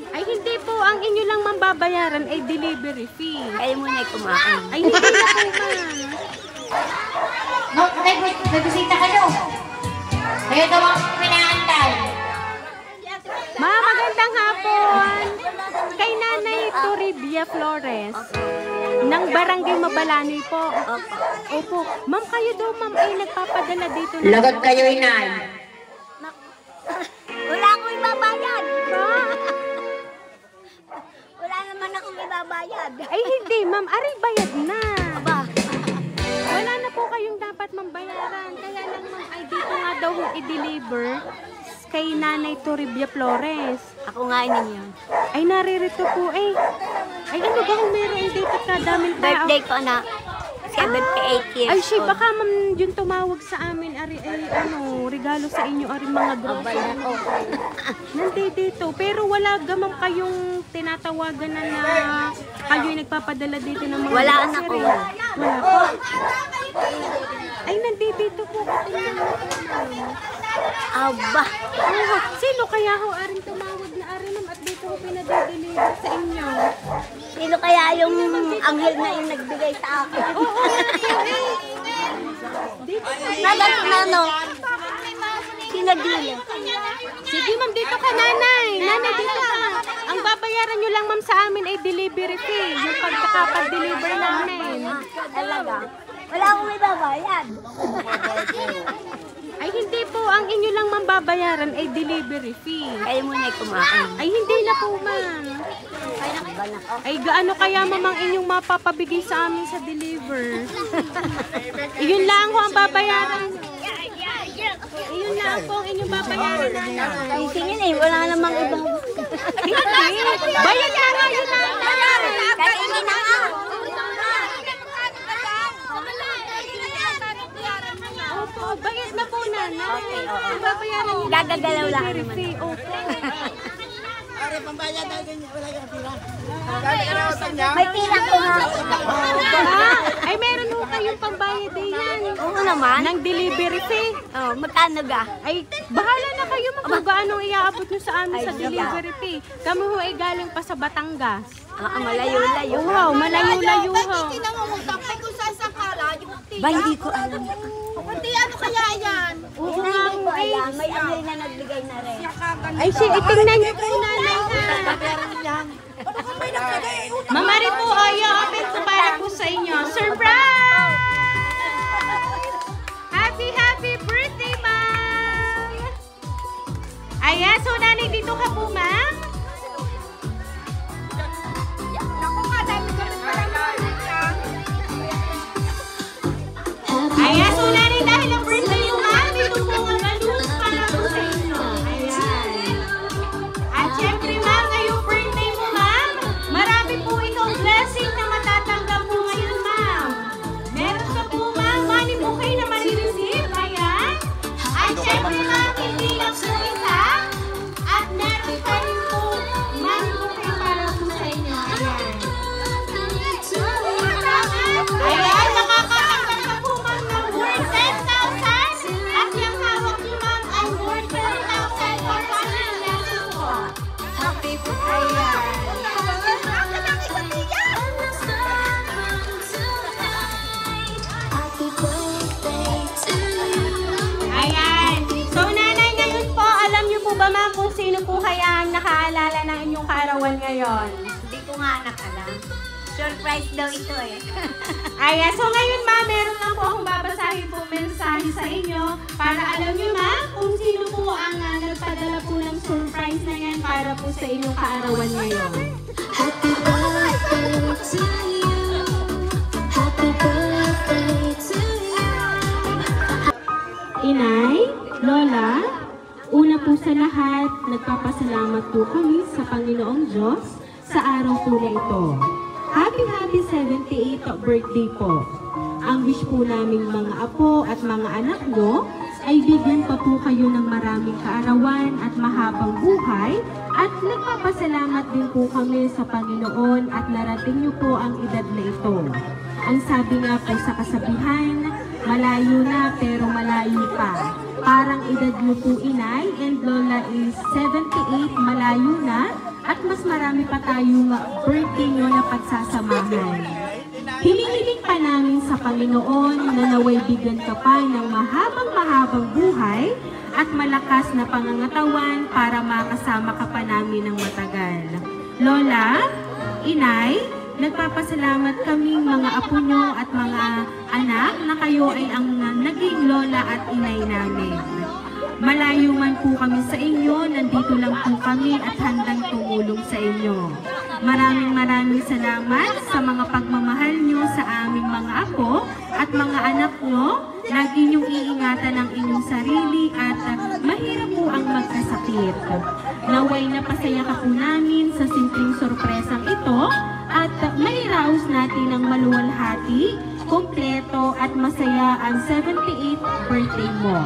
Ay hindi po, ang inyo lang mambabayaran ay delivery fee. Kayo muna ay kumain. Ay hindi na po ma'am. No, may bisita kayo. Kayo daw ang pinaantay. Ma'am, magandang hapon. Kay Nanay Toribia Flores. Ng Barangay Mabalanoy po. Opo. Ma'am, kayo daw ma'am ay nagpapadala dito na. Lagot kayo, inay. Wala akong ibabayad. Wala naman akong ibabayad. Ay hindi ma'am, ari bayad na. Aba, Wala na po kayong dapat mambayaran. Kaya lang ma'am ay dito nga daw i-deliver kay Nanay Toribia Flores. ako nga ninyo. Ay naririto po eh. Ay ano ba kung meron dito ka daming tao? Birthday ko na 78 years Ay siya old. baka ma'am yung tumawag sa amin ari ay ano regalo sa inyo ari mga Abay na grocery. ko. Nandito pero wala gamang kayong tinatawagan na kayo'y nagpapadala dito ng mga Wala grocery. anak ko, wala. Wala po. Ay nandito po kasi. Aba, Sino kaya ho aring tumawag na ari ma'am at dito ho pinadideliver sa inyo? sino kaya yung anghel na yung nagbigay sa akin? Oo, dito. Nagat na no? Sinadila. Sige ma'am, dito ka nanay. Nanay, dito ka. Ang babayaran nyo lang ma'am sa amin ay delivery fee. Yung pagkakapag-deliver namin. Talaga. Wala akong ibabayad. Ay hindi po, ang inyo lang ma'am babayaran ay delivery fee. Kayo muna ay kumain. Ay hindi na po ma'am. Aba na ko. Ay gaano kaya ma'am ang inyong mapapabigay sa amin sa deliver? Iyon lang ho ang babayaran. Iyon lang po ang inyong babayaran nanay. Isingin eh, wala namang ibang... Hindi. Bayad na nga yun nanay. Kainin na nga. Opo, bayad na po nanay. Ang babayaran nyo Gagagalaw lang delivery naman. fee. Opo. May pila ko nga. Ay meron ho kayong pambayad din yan. Oo naman. Ng delivery fee. Oh, magkano ga? Ay, bahala na kayo kung gaano iaabot nyo sa amin sa delivery fee. Kami ho ay galing pa sa Batangas. Malayo-layo. Wow, malayo-layo ho. Ba, hindi ko alam. Oo Hindi nga ko ho eh. alam. May anghel na nagbigay na rin. Ay, itingnan nyo po nanay ha. Mamari po, i-open ko para po sa inyo. Surprise! Happy, happy birthday, ma'am! Ayan, so nanay, dito ka po, ma'am? Ayan, so nanay, dahil ang birthday mo, ma'am, dito po ang balloons para po sa inyo. Ayan. At syempre, ma'am, ngayong birthday mo, ma'am, marami po ikaw blessing na matatanggap po ngayon, ma'am. Meron ka po, ma'am, money bouquet na marireceive. Ayan. At syempre, ma'am, hindi lang po isa. At meron ka rin po money bouquet para po sa inyo. Ayan. Ayan, makakatanggap ka po, ma'am, ng worth 10,000. At yung hawak niyo, ma'am, ay worth 10,000 for fashion lesson po. Ayan. So, nanay, ngayon po, alam niyo po ba, ma'am, kung sino po kaya ang nakaalala ng inyong kaarawan ngayon? Hindi ko nga anak alam. Surprise daw ito eh. Ayan. So, ngayon, ma'am, meron lang po akong babasahin po mensahe sa inyo para alam niyo, ma'am, kung sino po ang nagpadala po ng surprise na yan para po sa inyong kaarawan ngayon. Happy birthday to you. Happy birthday to you. Inay, Lola, una po sa lahat, nagpapasalamat po kami sa Panginoong Diyos sa araw po na ito. Happy 78th birthday po. Ang wish po naming mga apo at mga anak nyo ay bigyan pa po kayo ng maraming kaarawan at mahabang buhay at nagpapasalamat din po kami sa Panginoon at narating nyo po ang edad na ito. Ang sabi nga po sa kasabihan, malayo na pero malayo pa. Parang edad niyo po inay and lola is 78, malayo na at mas marami pa tayong birthday nyo na pagsasamahan. Hinihiling pa namin sa Panginoon na naway bigyan ka pa ng mahabang buhay at malakas na pangangatawan para makasama ka pa namin ng matagal. Lola, inay, nagpapasalamat kaming mga apo nyo at mga anak na kayo ay ang naging lola at inay namin. Malayo man po kami sa inyo, nandito lang po kami at handang tumulong sa inyo. Maraming salamat sa mga pagmamahal nyo sa aming mga apo at mga anak nyo. Lagi nyong iingatan ang inyong sarili at mahirap po ang magkasakit. Naway napasaya ka po namin sa simpleng sorpresang ito at mairaos natin ang maluwalhati, kompleto at masaya ang 78th birthday mo.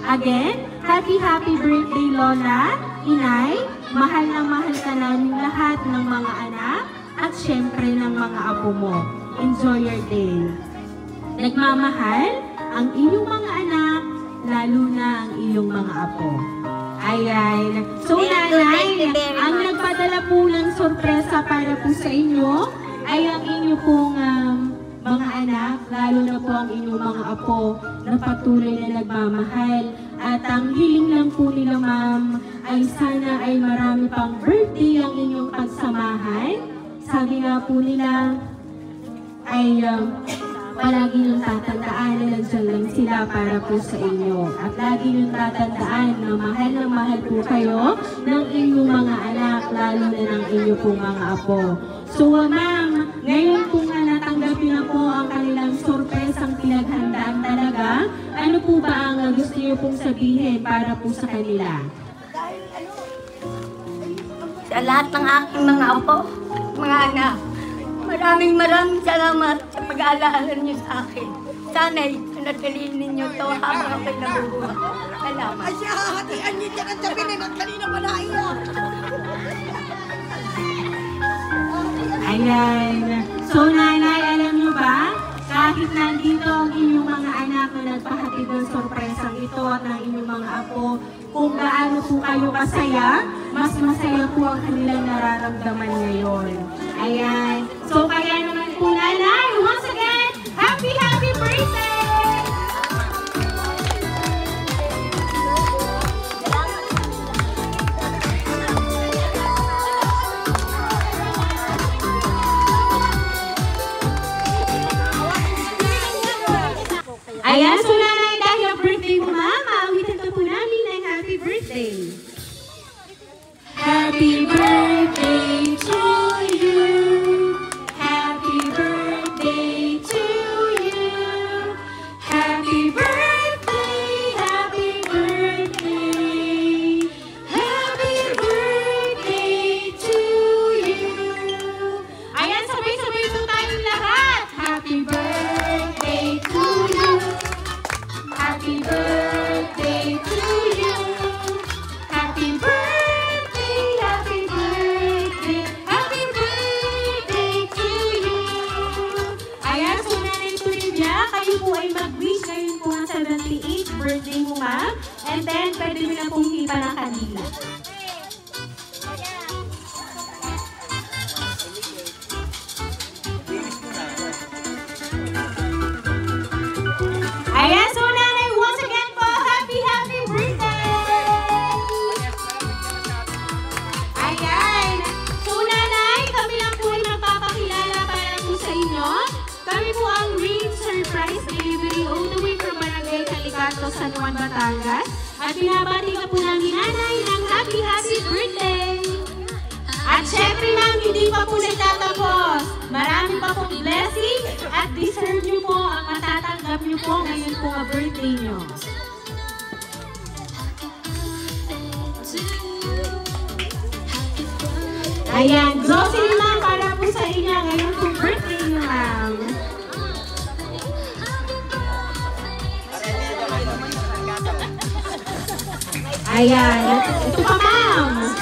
Again, happy birthday Lola, inay, mahal na mahal ka namin lahat ng mga anak at syempre ng mga apo mo. Enjoy your day. Nagmamahal ang iyong mga anak, lalo na ang iyong mga apo. Ayan. So nanay, ang nagpadala po ng sorpresa para po sa inyo ay ang inyo pong mga anak, lalo na po ang inyong mga apo na patuloy na nagmamahal. At ang hiling lang po nila ma'am ay sana ay marami pang birthday ang inyong pagsamahan. Sabi nga po nila ay palagi niyong tatandaan na nandiyan lang sila para po sa inyo. At lagi niyong tatandaan na mahal po kayo ng inyong mga anak, lalo na ng inyong pong mga apo. So ma'am, ngayon po nga natanggap niyo na po ang kanilang sorpresang pinaghandaan talaga. Ano po ba ang gusto niyo pong sabihin para po sa kanila? Sa lahat ng aking mga apo, mga anak, maraming salamat sa pag-aalaala niyo sa akin. Sana'y panatilihin ninyo ito habang ako'y nabubuhay. Salamat. Ay, siya hahatian niyo dyan ang sabi na kanina pa naiyak. Ayan. So nanay, alam niyo ba? Kahit nandito ang inyong mga anak na nagpahatid ng sorpresang ito at ng inyong mga apo, kung gaano po kayo kasaya, mas masaya po ang kanilang nararamdaman ngayon. Ayan. So kaya naman po nanay, once again, happy birthday! Ayan, so nanay, dahil ang birthday mo mama, awitan ka po namin ng happy birthday. Happy birthday to you. Happy birthday to you. Happy birthday, happy birthday. Happy birthday to you. Ayan, sabay-sabay po tayong lahat. Happy birthday to you. Happy birthday to you. Happy birthday, happy birthday, happy birthday to you. Ayan, so nanay Tulivia, kayo po ay mag-wish ngayon po ang 78th birthday mo ma'am. And then, pwede mo na pong hipa ng kanila. Ayan, so nanay, once again po, happy birthday! Ayan, so nanay, kami lang po ay magpapakilala para po sa inyo. Kami po ang Ring Surprise Delivery all the way from Barangay Calicanto, San Juan, Batangas. At binabati ka po namin nanay ng happy birthday! At syempre ma'am, hindi pa po nagtatapos. Marami pa pong blessing at deserve nyo po ang matatanggap nyo po ngayon po ang birthday nyo. Ayan, grocery ma'am para po sa inyo ngayon po birthday nyo ma'am. Ayan, ito pa ma'am.